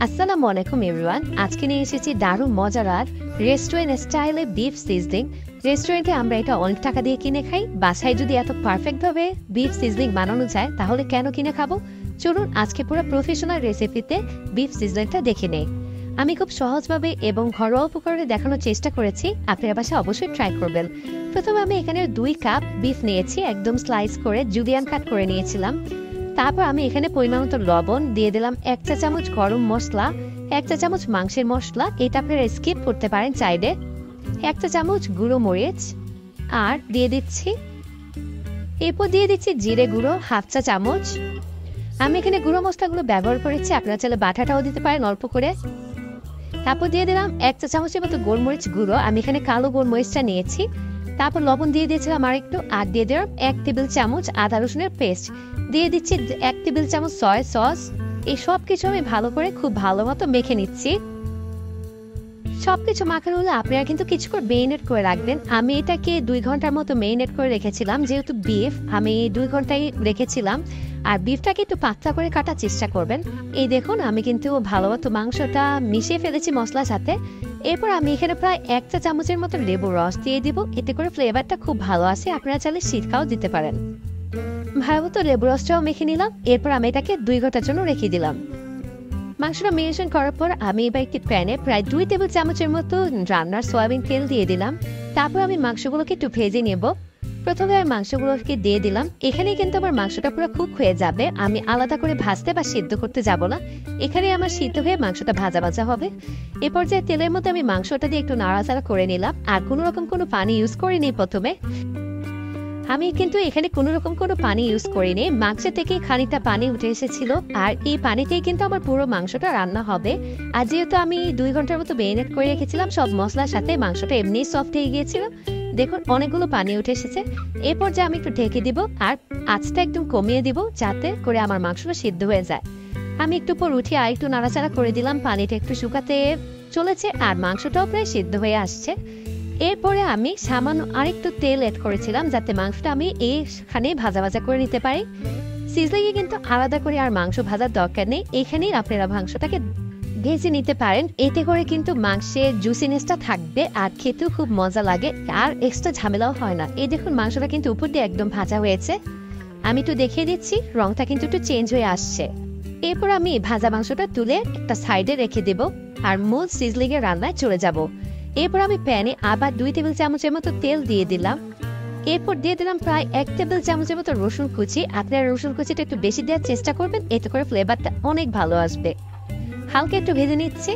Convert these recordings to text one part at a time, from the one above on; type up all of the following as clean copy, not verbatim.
আসসালামু আলাইকুম এভরিওয়ান। আজকে নিয়ে এসেছি দারুণ মজাদার রেস্টুরেন্ট স্টাইলে বিফ সিজলিং। রেস্টুরেন্টে আমরা এটা অনেক টাকা দিয়ে কিনে খাই, বাসায় যদি এত পারফেক্টভাবে বিফ সিজলিং বানানো যায় তাহলে কেন কিনে খাবো। চলুন আজকে পুরো প্রফেশনাল রেসিপিতে বিফ সিজলিংটা দেখে নেই। আমি খুব সহজভাবে এবং ঘরোয়া উপকরণে দেখানোর চেষ্টা করেছি, আপনারা বাসায় অবশ্যই ট্রাই করবেন। প্রথমে আমি এখানে 2 কাপ বিফ নিয়েছি, একদম স্লাইস করে জুলিয়ান কাট করে নিয়েছিলাম। তারপর আমি এখানে পরিমাণ মতো লবণ দিয়ে দিলাম, 1 চা চামচ গরম মশলা, 1 চা চামচ মাংসের মশলা, এটা আপনারা স্কিপ করতে পারেন চাইলে, 1 চা চামচ গুঁড়ো মরিচ, আর দিয়ে দিচ্ছি এরপর দিয়ে দিচ্ছি জিরে গুঁড়ো 1/2 চা চামচ। আমি এখানে গুঁড়ো মশলাগুলো ব্যবহার করেছি, আপনারা চাইলে বাটাটাও দিতে পারেন অল্প করে। তারপর দিয়ে দিলাম 1 চা চামচের মতো গোলমরিচ গুঁড়ো, আমি এখানে কালো গোলমরিচটা নিয়েছি। তারপর লবণ দিয়ে দিয়েছিলাম আর একটু, আর দিয়ে দিলাম 1 টেবিল চামচ আদা রসুনের পেস্ট, দিয়ে দিচ্ছি 1 টেবিল চামচ সয়া সস। এই সব কিছু আমি ভালো করে খুব ভালো মতো মেখে নিচ্ছি। সবকিছু মাখানো হলে আপনারা কিন্তু কিছু করে মেরিনেট করে রাখবেন। আমি এটাকে 2 ঘন্টার মতো মেরিনেট করে রেখেছিলাম, যেহেতু বিফ আমি 2 ঘন্টায় রেখেছিলাম। আর বিফটাকে একটু পাতলা করে কাটার চেষ্টা করবেন। এই দেখুন আমি কিন্তু ভালো মতো মাংসটা মিশিয়ে ফেলেছি মশলার সাথে। এরপর আমি এখানে প্রায় 1 চা চামচের মতো লেবুর রস দিয়ে দিব, এতে করে ফ্লেভারটা খুব ভালো আসে। আপনারা চাইলে সিরকাও দিতে পারেন। ভালো মতো লেবু রসটাও মেখে নিলাম। এরপর আমি এটাকে 2 ঘন্টার জন্য রেখে দিলাম। মাংসটা মেরিনেশন করার পর আমি এবার একটি প্যানে প্রায় 2 টেবিল চামচের মতো রান্নার সয়াবিন তেল দিয়ে দিলাম। তারপর আমি মাংসগুলোকে একটু ভেজে নেব। প্রথমে আমি মাংসগুলোকে দিয়ে দিলাম। এখানে কিন্তু আমার মাংসটা পুরো কুক হয়ে যাবে, আমি আলাদা করে ভাজতে বা সিদ্ধ করতে যাব না। এখানে আমার সিদ্ধ হয়ে মাংসটা ভাজা ভাজা হবে। এ পর্যায়ে তেলের মধ্যে আমি মাংসটা দিয়ে একটু নাড়াচাড়া করে নিলাম, আর কোনো পানি ইউজ করিনি। প্রথমে আমি কিন্তু এখানে কোনো পানি ইউজ করিনি, মাংস থেকে খানিকটা পানি উঠে এসেছিল, আর এই পানিতেই কিন্তু আমার পুরো মাংসটা রান্না হবে। আর যেহেতু আমি 2 ঘন্টার মতো মেরিনেট করে রেখেছিলাম সব মশলার সাথে, মাংসটা এমনিই সফট হয়ে গিয়েছিল। দেখুন অনেকগুলো পানি উঠে এসেছে। এরপর যে আমি একটু ঢেকে দিব আর আঁচটা একদম কমিয়ে দিব, যাতে করে আমার মাংসটা সিদ্ধ হয়ে যায়। আমি একটু পর উঠিয়ে আর একটু নাড়াচাড়া করে দিলাম, পানিটা একটু শুকাতে চলেছে আর মাংসটাও প্রায় সিদ্ধ হয়ে আসছে। এরপরে আমি সামান্য আরেকটু তেল এড করেছিলাম, যাতে মাংসটা আমি এখানে ভাজা ভাজা করে নিতে পারি। সিজলিংয়ে কিন্তু আলাদা করে আর মাংস ভাজার দরকার নেই, এখানেই আপনারা মাংসটাকে ভেজে নিতে পারেন। এতে করে কিন্তু মাংসের জুসিনেসটা থাকবে আর খেতেও খুব মজা লাগে, আর এক্সট্রা ঝামেলাও হয় না। এই দেখুন মাংসটা কিন্তু উপর দিয়ে একদম ভাজা হয়েছে। আমি একটু দেখিয়ে দিচ্ছি, রংটা কিন্তু একটু চেঞ্জ হয়ে আসছে। এরপর আমি ভাজা মাংসটা তুলে একটা সাইডে রেখে দেব আর মূল সিজলিং এর রান্নায় চলে যাব। এরপর আমি প্যানে আবার 2 টেবিল চামচের মতো তেল দিয়ে দিলাম। এরপর দিয়ে দিলাম প্রায় 1 টেবিল চামচের মতো রসুন কুচি। আপনারা রসুন কুচিটা একটু বেশি দেওয়ার চেষ্টা করবেন, এতে করে ফ্লেভারটা অনেক ভালো আসবে। হালকা একটু ভেজে নিচ্ছি,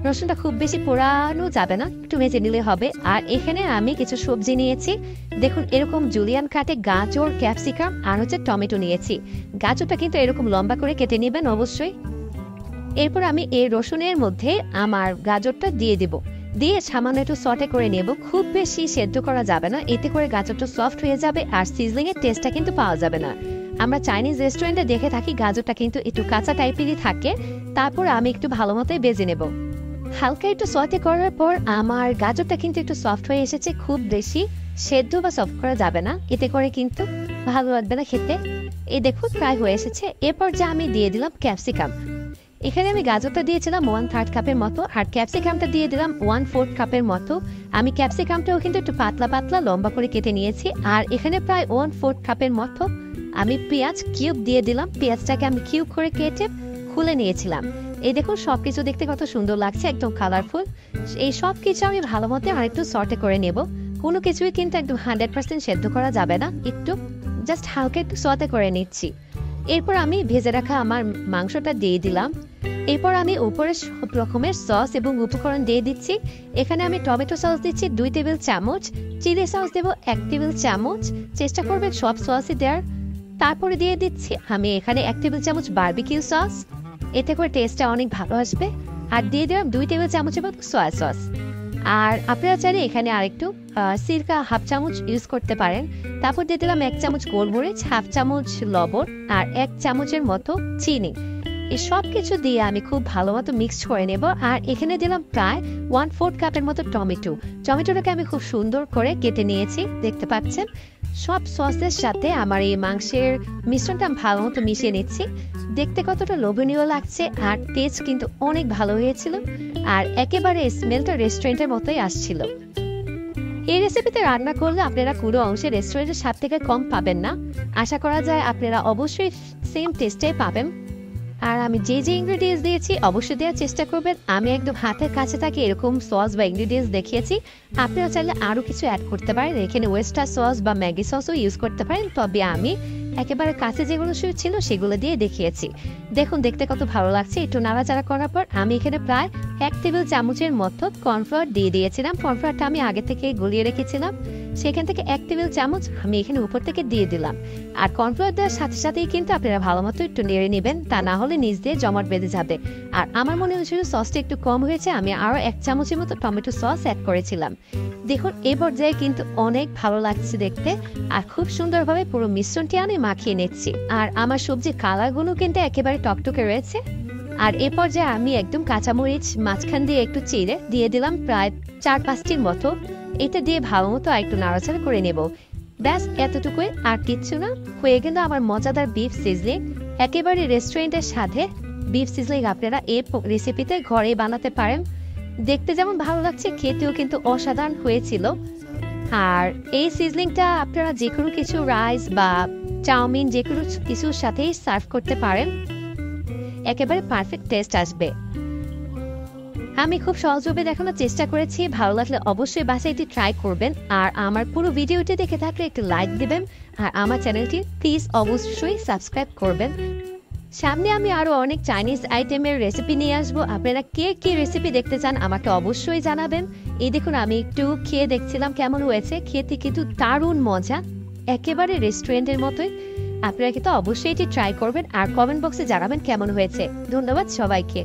রসুনটা খুব বেশি পোড়ানো যাবে না, একটু ভেজে নিলে হবে। আর এখানে আমি কিছু সবজি নিয়েছি, দেখুন এরকম জুলিয়ান কাটে গাজর, ক্যাপসিকাম আর টমেটো নিয়েছি। গাজরটা কিন্তু এরকম লম্বা করে কেটে নেবেন অবশ্যই। এরপর আমি এই রসুনের মধ্যে আমার গাজরটা দিয়ে দিব, দিয়ে সামান্য একটু সটে করে নেব। খুব বেশি সেদ্ধ করা যাবে না, এতে করে গাজরটা সফট হয়ে যাবে আর সিজলিং এর টেস্টটা কিন্তু পাওয়া যাবে না। আমরা চাইনিজ রেস্টুরেন্টে দেখে থাকি গাজরটা কিন্তু একটু কাঁচা টাইপেরই থাকে। তারপর আমি একটু ভালো মতোই ভেজে নেব। হালকা একটু সটে করার পর আমার গাজরটা কিন্তু একটু সফট হয়ে এসেছে, খুব বেশি সেদ্ধ বা সফট করা যাবে না, এতে করে কিন্তু ভালো লাগবে না খেতে। এই দেখুন প্রায় হয়ে এসেছে। এরপর যে আমি দিয়ে দিলাম ক্যাপসিকাম। এখানে আমি গাজরটা দিয়েছিলাম 1/3 কাপের মতো, আর ক্যাপসিকামটা দিয়ে দিলাম 1/4 কাপের মতো। আমি ক্যাপসিকামটাও কিন্তু একটু পাতলা পাতলা লম্বা করে কেটে নিয়েছি। আর এখানে প্রায় 1/4 কাপের মতো আমি পেঁয়াজ কিউব দিয়ে দিলাম। পেঁয়াজটাকে আমি কিউব করে কেটে খুলে নিয়েছিলাম। এই দেখুন সবকিছু দেখতে কত সুন্দর লাগছে, একদম কালারফুল। এই সব কিছু আমি ভালো মতো আরেকটু সর্টে করে নেব। কোনো কিছুই কিন্তু একদম 100% সেদ্ধ করা যাবে না, একটু জাস্ট হালকা একটু সর্টে করে নিচ্ছি। এরপর আমি ভেজে রাখা আমার মাংসটা দিয়ে দিলাম। এরপর আমি উপরে সব রকমের সস এবং উপকরণ দিয়ে দিচ্ছি। এখানে আমি টমেটো সস দিচ্ছি 2 টেবিল চামচ, চিলি সস দেব 1 টেবিল চামচ, চেষ্টা করবেন সব সসই দেওয়ার। তারপরে দিয়ে দিচ্ছি আমি এখানে 1 টেবিল চামচ বারবিকিউ সস, এতে করে টেস্টটা অনেক ভালো আসবে। আর দিয়ে দিলাম 2 টেবিল চামচের মতো সয়া সস। আর আপনারা চাইলে এখানে আরেকটু সিরকা 1/2 চামচ ইউজ করতে পারেন। তারপর দিয়ে দিলাম 1 চামচ গোলমরিচ, 1/2 চামচ লবণ আর 1 চামচের মতো চিনি। এই সব কিছু দিয়ে আমি খুব ভালো মতো মিক্সড করে নেব। আর এখানে দিলাম প্রায় 1/4 কাপের মতো টমেটোটাকে আমি খুব সুন্দর করে কেটে নিয়েছি, দেখতে পাচ্ছেন। সব সসের সাথে আমার এই মাংসের মিশ্রণটা ভালো মতো মিশিয়ে নিচ্ছি। দেখতে কতটা লোভনীয় লাগছে, আর টেস্ট কিন্তু অনেক ভালো হয়েছিল, আর একেবারে স্মেলটা রেস্টুরেন্টের মতোই আসছিল। এই রেসিপিতে রান্না করলে আপনারা কোনো অংশে রেস্টুরেন্টের স্বাদ থেকে কম পাবেন না। আশা করা যায় আপনারা অবশ্যই সেম টেস্টটাই পাবেন। আর আমি যে যে ইনগ্রেডিয়েন্টস দিয়েছি অবশ্যই দেওয়ার চেষ্টা করবেন। আমি একদম হাতের কাছে থাকে এরকম সস বা ইনগ্রেডিয়েন্টস দেখিয়েছি। আপনারা চাইলে আরও কিছু অ্যাড করতে পারেন, এখানে ওয়েস্টার সস বা ম্যাগি সসও ইউজ করতে পারেন, তবে আমি একেবারে কাছে যেগুলো ছিল সেগুলো দিয়ে দেখিয়েছি। দেখুন দেখতে কত ভালো লাগছে। একটু নাড়াচাড়া করার পর আমি এখানে প্রায় 1 টেবিল চামচের মতো কর্নফ্লাওয়ার দিয়ে দিয়েছিলাম। কর্নফ্লাওয়ারটা আমি আগে থেকে গলিয়ে রেখেছিলাম, সেখান থেকে 1 টেবিল চামচ আমি এখানে উপর থেকে দিয়ে দিলাম। আর কর্নফ্লাওয়ার দেওয়ার সাথে সাথেই কিন্তু আপনারা ভালো মতো একটু নেড়ে নেবেন, তা না হলে নিচ দিয়ে জমাট বেঁধে যাবে। আর আমার মনে হচ্ছিল সসটা একটু কম হয়েছে, আমি আরও 1 চামচের মতো টমেটো সস অ্যাড করেছিলাম। দেখুন এই পর্যায়ে কিন্তু অনেক ভালো লাগছে দেখতে, আর খুব সুন্দরভাবে পুরো মিশ্রণটি আমি মাখিয়ে নিচ্ছি। আর আমার সবজির কালারগুলো কিন্তু একেবারে টকটকে রয়েছে। আর এ পর্যায়ে আমি একদম কাঁচামরিচ মাঝখান দিয়ে একটু চিড়ে দিয়ে দিলাম প্রায় 4-5টির মতো। এটা দিয়ে ভালো মতো আর একটু নাড়াচাড়া করে নেব। ব্যাস এতটুকুই, আর কিচ্ছু না। হয়ে গেল আমার মজাদার বিফ সিজলিং। একেবারে রেস্টুরেন্টের সাথে বিফ সিজলিং আপনারা এই রেসিপিতে ঘরে বানাতে পারেন। দেখতে যেমন ভালো লাগছে, খেতেও কিন্তু অসাধারণ হয়েছিল। আর এই সিজলিংটা আপনারা যে কোনো কিছু রাইস বা চাউমিন যে কোনো কিছুর সাথেই সার্ভ করতে পারেন, একেবারে পারফেক্ট টেস্ট আসবে। আমি খুব সহজভাবে দেখানোর চেষ্টা করেছি, ভালো লাগলে অবশ্যই বাসায় এটি ট্রাই করবেন। আর আমার পুরো ভিডিওটি দেখে থাকলে একটু লাইক দিবেন, আর আমার চ্যানেলটি প্লিজ অবশ্যই সাবস্ক্রাইব করবেন। সামনে আমি আরো অনেক চাইনিজ আইটেমের রেসিপি নিয়ে আসবো। আপনারা কে কি রেসিপি দেখতে চান আমাকে অবশ্যই জানাবেন। এই দেখুন আমি একটু খেয়ে দেখছিলাম কেমন হয়েছে, খেতে কিন্তু দারুণ মজা, একেবারে রেস্টুরেন্টের মতোই। আপনারা কিন্তু অবশ্যই এটি ট্রাই করবেন আর কমেন্ট বক্সে জানাবেন কেমন হয়েছে। ধন্যবাদ সবাইকে।